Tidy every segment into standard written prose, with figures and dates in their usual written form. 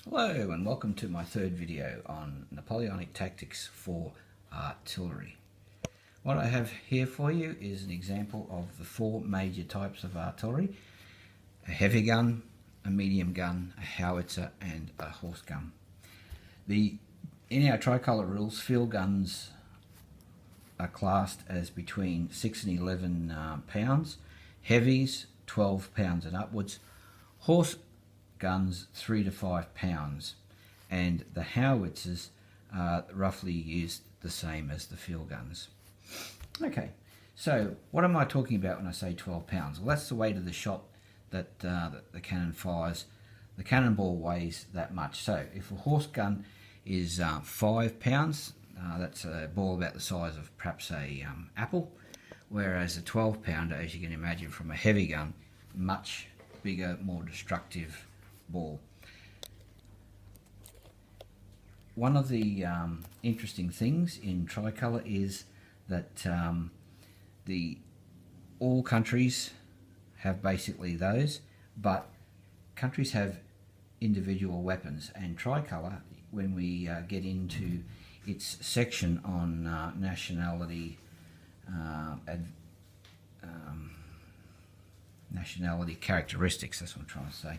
Hello and welcome to my third video on Napoleonic tactics for artillery. What I have here for you is an example of the four major types of artillery: a heavy gun, a medium gun, a howitzer and a horse gun. In our Tricolor rules, field guns are classed as between 6 and 11 pounds, heavies 12 pounds and upwards, horse guns 3 to 5 pounds, and the howitzers are roughly used the same as the field guns. Okay, so what am I talking about when I say 12 pounds? Well, that's the weight of the shot that the cannon fires. The cannonball weighs that much. So if a horse gun is 5 pounds, that's a ball about the size of perhaps a apple, whereas a 12 pounder, as you can imagine from a heavy gun, much bigger, more destructive ball. One of the interesting things in Tricolor is that all countries have basically those, but countries have individual weapons, and Tricolor, when we get into its section on nationality characteristics, that's what I'm trying to say.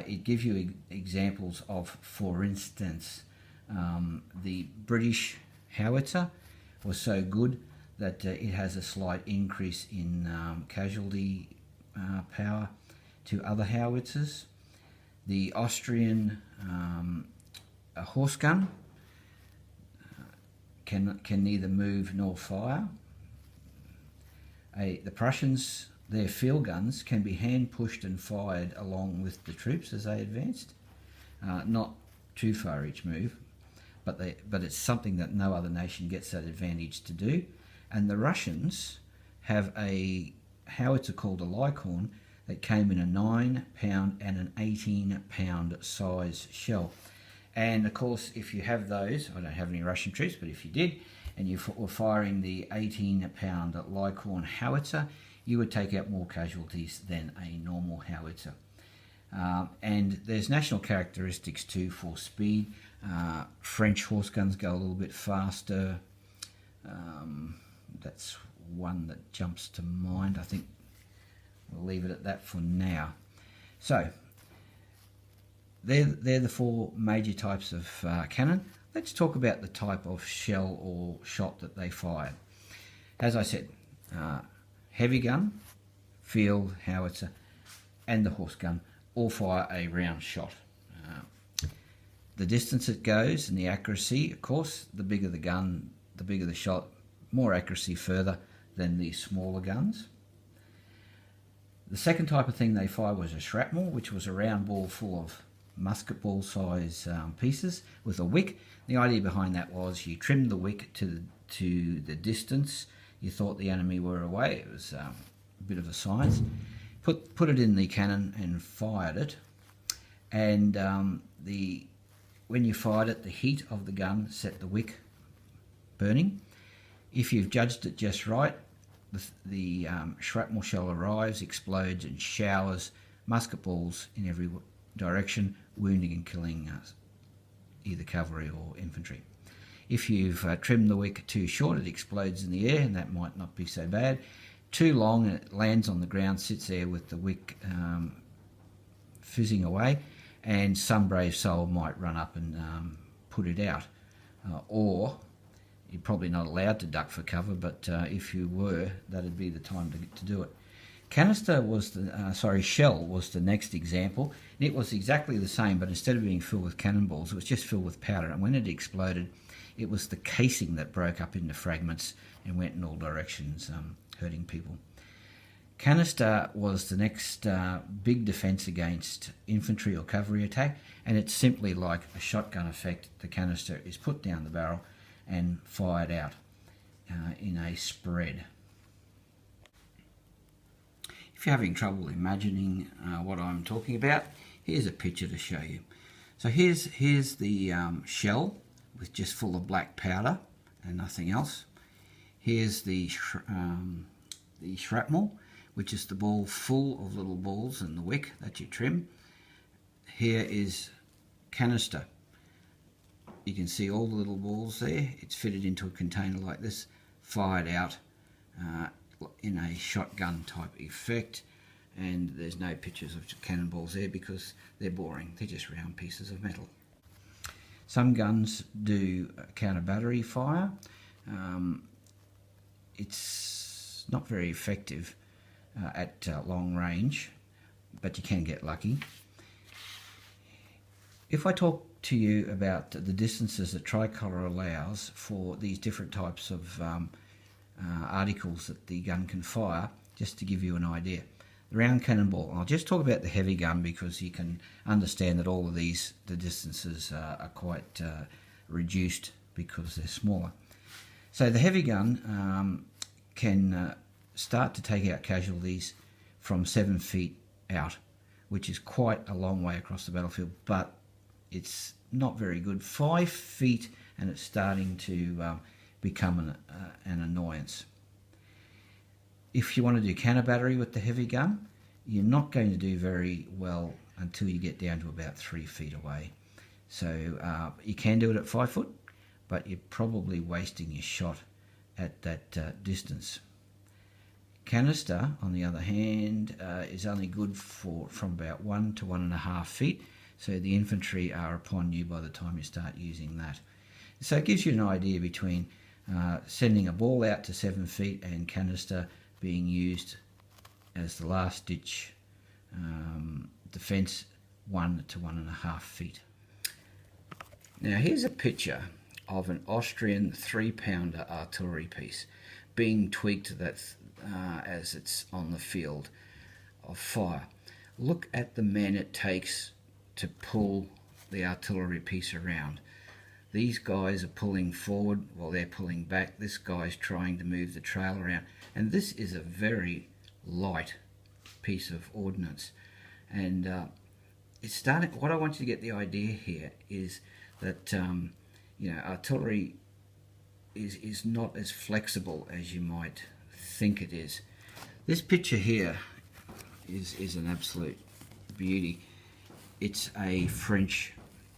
It gives you examples of, for instance, the British howitzer was so good that it has a slight increase in casualty power to other howitzers. The Austrian horse gun can neither move nor fire. The Prussians, their field guns can be hand pushed and fired along with the troops as they advanced. Not too far each move, but it's something that no other nation gets that advantage to do. And the Russians have a howitzer called a Lycorn that came in a 9 pound and an 18 pound size shell. And of course, if you have those, I don't have any Russian troops, but if you did, and you were firing the 18 pound Lycorn howitzer, you would take out more casualties than a normal howitzer. And there's national characteristics too for speed. French horse guns go a little bit faster. That's one that jumps to mind. I think we'll leave it at that for now. So they're the four major types of cannon. Let's talk about the type of shell or shot that they fired. As I said, heavy gun, field, howitzer, and the horse gun all fire a round shot. The distance it goes and the accuracy, of course, the bigger the gun, the bigger the shot, more accuracy further than the smaller guns. The second type of thing they fired was a shrapnel, which was a round ball full of musket ball size pieces with a wick. The idea behind that was you trimmed the wick to the distance you thought the enemy were away. It was a bit of a science. Put it in the cannon and fired it, and when you fired it, the heat of the gun set the wick burning. If you've judged it just right, the shrapnel shell arrives, explodes, and showers musket balls in every direction, wounding and killing either cavalry or infantry. If you've trimmed the wick too short, it explodes in the air, and that might not be so bad. Too long, and it lands on the ground, sits there with the wick fizzing away, and some brave soul might run up and put it out. Or you're probably not allowed to duck for cover, but if you were, that'd be the time to do it. Shell was the next example. And it was exactly the same, but instead of being filled with cannonballs, it was just filled with powder. And when it exploded, it was the casing that broke up into fragments and went in all directions, hurting people. Canister was the next big defense against infantry or cavalry attack, and it's simply like a shotgun effect. The canister is put down the barrel and fired out in a spread. If you're having trouble imagining what I'm talking about, here's a picture to show you. So here's the shell with just full of black powder and nothing else. Here's the shrapnel, which is the ball full of little balls and the wick that you trim. Here is canister. You can see all the little balls there. It's fitted into a container like this, fired out in a shotgun type effect, and there's no pictures of cannonballs there because they're boring. They're just round pieces of metal. Some guns do counter-battery fire. It's not very effective at long range, but you can get lucky. If I talk to you about the distances that Tricolor allows for these different types of articles that the gun can fire, just to give you an idea. The round cannonball, I'll just talk about the heavy gun because you can understand that all of these, the distances are quite reduced because they're smaller. So the heavy gun can start to take out casualties from 7 feet out, which is quite a long way across the battlefield, but it's not very good. 5 feet and it's starting to become an annoyance. If you want to do counter-battery with the heavy gun, you're not going to do very well until you get down to about 3 feet away. So you can do it at 5 foot, but you're probably wasting your shot at that distance. Canister, on the other hand, is only good from about 1 to 1.5 feet, so the infantry are upon you by the time you start using that. So it gives you an idea between sending a ball out to 7 feet and canister being used as the last ditch defence 1 to 1.5 feet. Now here's a picture of an Austrian 3-pounder artillery piece being tweaked as it's on the field of fire. Look at the men it takes to pull the artillery piece around. These guys are pulling forward while they're pulling back. This guy's trying to move the trail around. And this is a very light piece of ordnance. And it's starting. What I want you to get the idea here is that artillery is not as flexible as you might think it is. This picture here is an absolute beauty. It's a French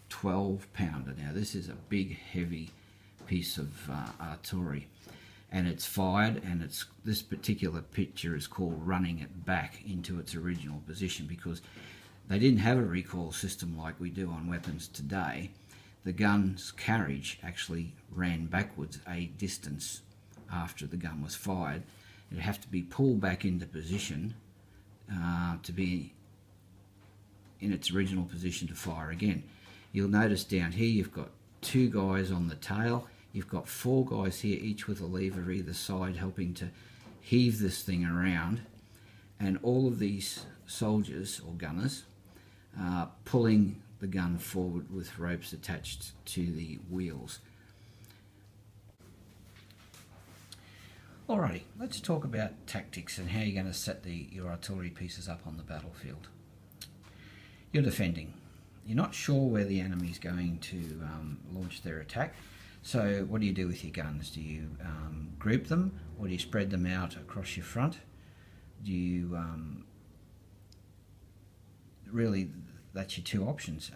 12-pounder. Now this is a big, heavy piece of artillery, and it's fired, and this particular picture is called running it back into its original position because they didn't have a recoil system like we do on weapons today. The gun's carriage actually ran backwards a distance after the gun was fired. It'd have to be pulled back into position to be in its original position to fire again. You'll notice down here you've got 2 guys on the tail. You've got 4 guys here, each with a lever either side, helping to heave this thing around. And all of these soldiers or gunners are pulling the gun forward with ropes attached to the wheels. Alrighty, let's talk about tactics and how you're going to set your artillery pieces up on the battlefield. You're defending. You're not sure where the enemy's going to launch their attack. So what do you do with your guns? Do you group them, or do you spread them out across your front? Do you really, that's your 2 options.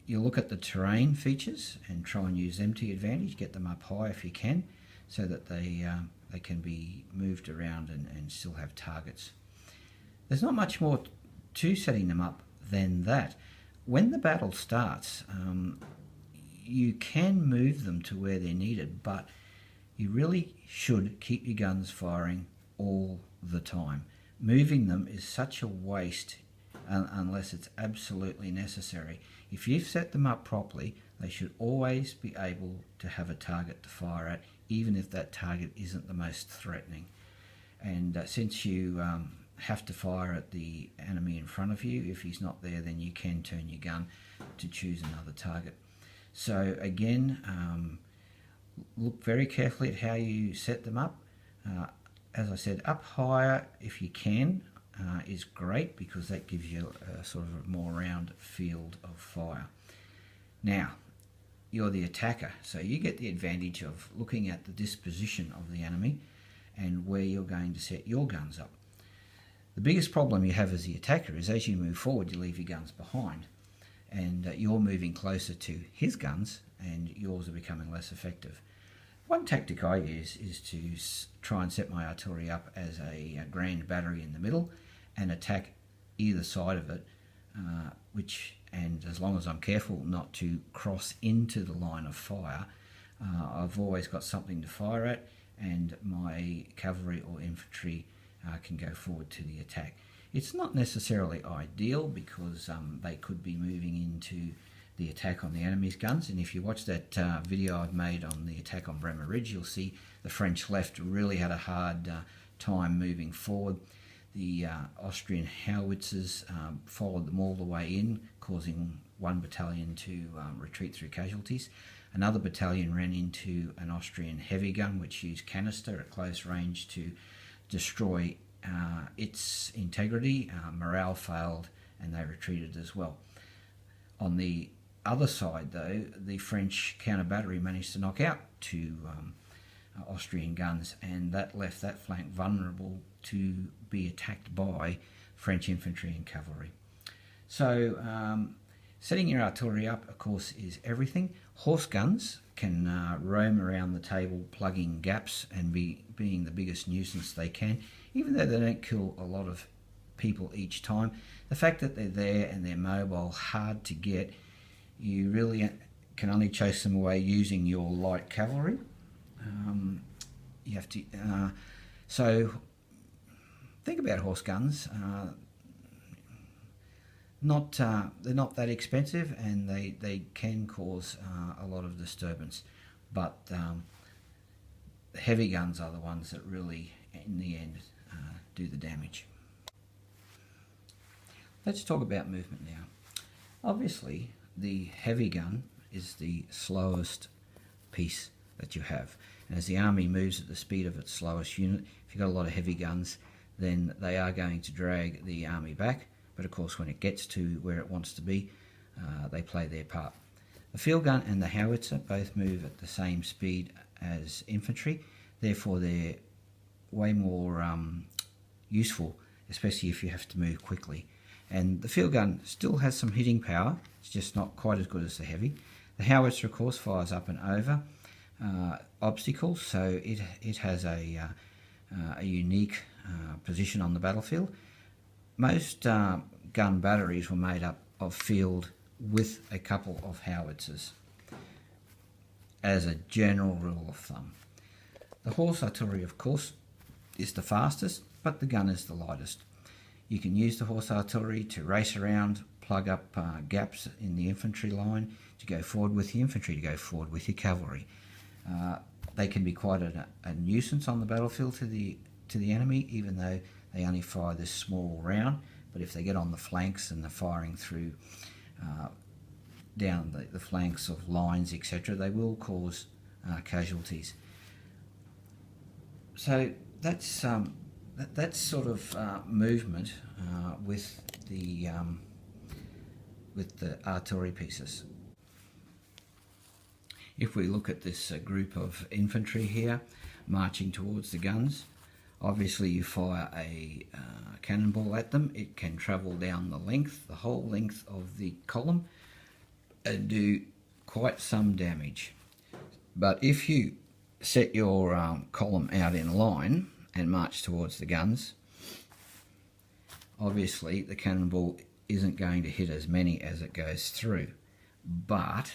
You look at the terrain features and try and use them to your advantage. Get them up high if you can, so that they can be moved around and still have targets. There's not much more to setting them up than that. When the battle starts, you can move them to where they're needed, but you really should keep your guns firing all the time. Moving them is such a waste unless it's absolutely necessary. If you've set them up properly, they should always be able to have a target to fire at, even if that target isn't the most threatening. And since you have to fire at the enemy in front of you, if he's not there, then you can turn your gun to choose another target. So again, look very carefully at how you set them up. As I said, up higher if you can is great, because that gives you a sort of a more round field of fire. Now, you're the attacker, so you get the advantage of looking at the disposition of the enemy and where you're going to set your guns up. The biggest problem you have as the attacker is as you move forward, you leave your guns behind, and you're moving closer to his guns, and yours are becoming less effective. One tactic I use is to try and set my artillery up as a grand battery in the middle and attack either side of it, and as long as I'm careful not to cross into the line of fire, I've always got something to fire at, and my cavalry or infantry can go forward to the attack. It's not necessarily ideal because they could be moving into the attack on the enemy's guns, and if you watch that video I've made on the attack on Bremer Ridge, you'll see the French left really had a hard time moving forward. The Austrian howitzers followed them all the way in, causing one battalion to retreat through casualties. Another battalion ran into an Austrian heavy gun which used canister at close range to destroy its integrity. Morale failed and they retreated as well. On the other side though, the French counterbattery managed to knock out two Austrian guns, and that left that flank vulnerable to be attacked by French infantry and cavalry. So setting your artillery up, of course, is everything. Horse guns can roam around the table plugging gaps and being the biggest nuisance they can, even though they don't kill a lot of people each time. The fact that they're there and they're mobile, hard to get, you really can only chase them away using your light cavalry. You have to so think about horse guns. They're not that expensive, and they can cause a lot of disturbance, but the heavy guns are the ones that really in the end do the damage. Let's talk about movement now. Obviously the heavy gun is the slowest piece that you have, and as the army moves at the speed of its slowest unit, if you've got a lot of heavy guns, then they are going to drag the army back, but of course when it gets to where it wants to be, they play their part. The field gun and the howitzer both move at the same speed as infantry, therefore they're way more useful, especially if you have to move quickly. And the field gun still has some hitting power, it's just not quite as good as the heavy. The howitzer of course fires up and over obstacles, so it has a unique position on the battlefield. Most gun batteries were made up of field with a couple of howitzers as a general rule of thumb. The horse artillery of course is the fastest, but the gun is the lightest. You can use the horse artillery to race around, plug up gaps in the infantry line, to go forward with the infantry, to go forward with your cavalry. They can be quite a nuisance on the battlefield to the enemy, even though they only fire this small round. But if they get on the flanks and they're firing through down the flanks of lines, etc., they will cause casualties. So that's sort of movement with the artillery pieces. If we look at this group of infantry here marching towards the guns, obviously you fire a cannonball at them. It can travel down the whole length of the column, and do quite some damage. But if you set your column out in line and march towards the guns, obviously the cannonball isn't going to hit as many as it goes through, but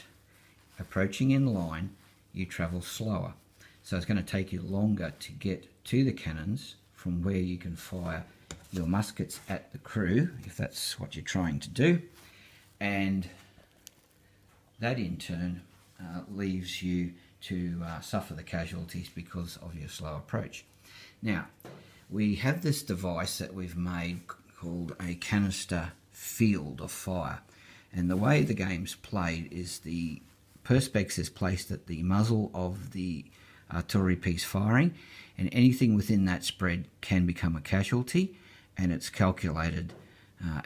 approaching in line you travel slower, so it's going to take you longer to get to the cannons from where you can fire your muskets at the crew, if that's what you're trying to do, and that in turn leaves you to suffer the casualties because of your slow approach. Now, we have this device that we've made called a canister field of fire, and the way the game's played is the perspex is placed at the muzzle of the artillery piece firing, and anything within that spread can become a casualty, and it's calculated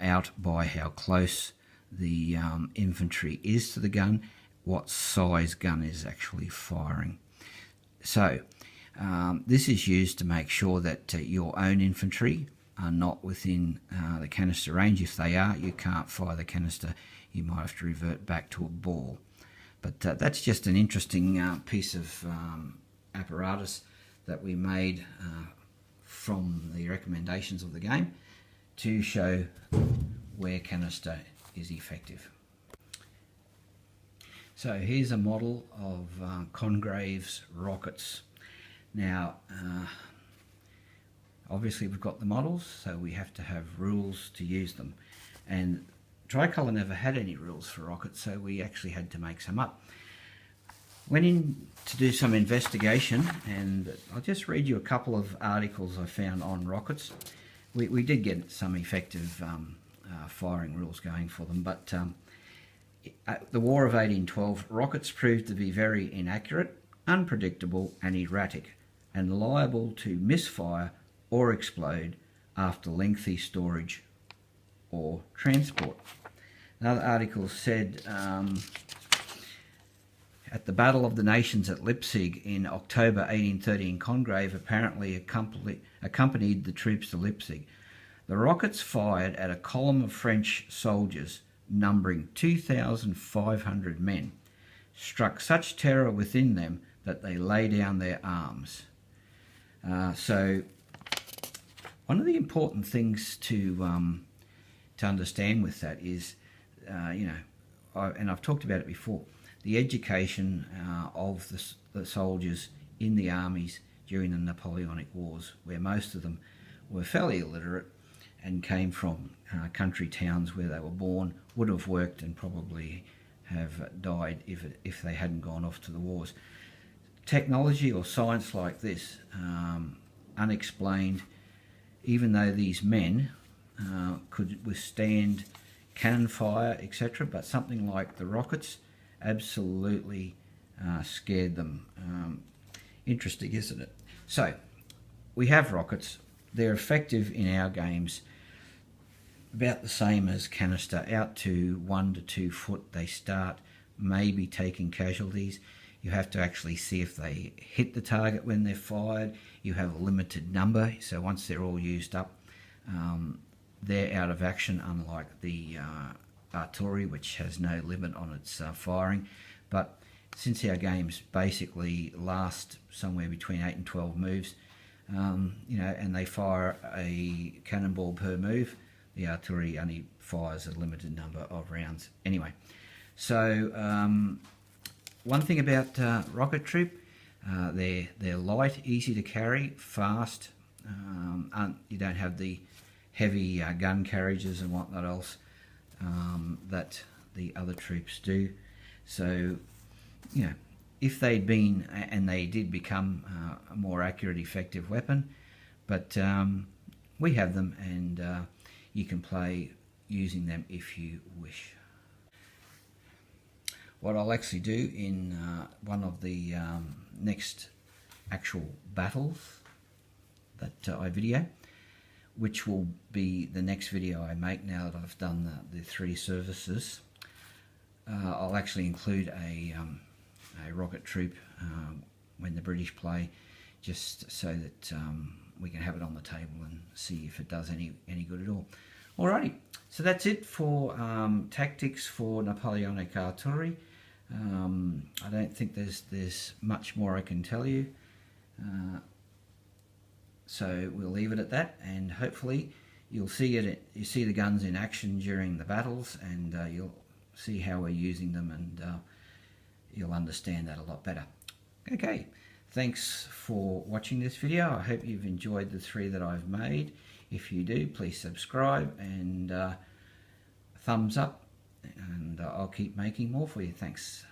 out by how close the infantry is to the gun, what size gun is actually firing. So this is used to make sure that your own infantry are not within the canister range. If they are, you can't fire the canister. You might have to revert back to a ball. But that's just an interesting piece of apparatus that we made from the recommendations of the game to show where canister is effective. So here's a model of Congrave's rockets. Now, obviously we've got the models, so we have to have rules to use them. And Tricolor never had any rules for rockets, so we actually had to make some up. Went in to do some investigation, and I'll just read you a couple of articles I found on rockets. We did get some effective firing rules going for them, but at the War of 1812, rockets proved to be very inaccurate, unpredictable and erratic, and liable to misfire or explode after lengthy storage or transport. Another article said at the Battle of the Nations at Leipzig in October 1813, Congreve apparently accompanied the troops to Leipzig. The rockets fired at a column of French soldiers numbering 2,500 men struck such terror within them that they lay down their arms. So one of the important things to understand with that is, and I've talked about it before, the education of the soldiers in the armies during the Napoleonic Wars, where most of them were fairly illiterate and came from country towns where they were born, would have worked and probably have died if they hadn't gone off to the wars. Technology or science like this, unexplained, even though these men could withstand cannon fire, etc., but something like the rockets absolutely scared them. Interesting, isn't it? So, we have rockets. They're effective in our games about the same as canister, out to 1 to 2 foot. They start maybe taking casualties. You have to actually see if they hit the target when they're fired. You have a limited number, so once they're all used up, they're out of action, unlike the artillery, which has no limit on its firing. But since our games basically last somewhere between 8 and 12 moves, and they fire a cannonball per move, the artillery only fires a limited number of rounds anyway. So one thing about rocket troop, they're light, easy to carry, fast. You don't have the heavy gun carriages and whatnot else that the other troops do. So, if they'd been, and they did become a more accurate, effective weapon, but we have them, and you can play using them if you wish. What I'll actually do in one of the next actual battles that I video, which will be the next video I make now that I've done the 3 services, I'll actually include a rocket troop when the British play, just so that we can have it on the table and see if it does any good at all. Alrighty, so that's it for tactics for Napoleonic artillery. I don't think there's much more I can tell you. So we'll leave it at that, and hopefully you'll see you see the guns in action during the battles, and you'll see how we're using them, and you'll understand that a lot better. Okay, thanks for watching this video. I hope you've enjoyed the 3 that I've made. If you do, please subscribe and thumbs up, and I'll keep making more for you. Thanks.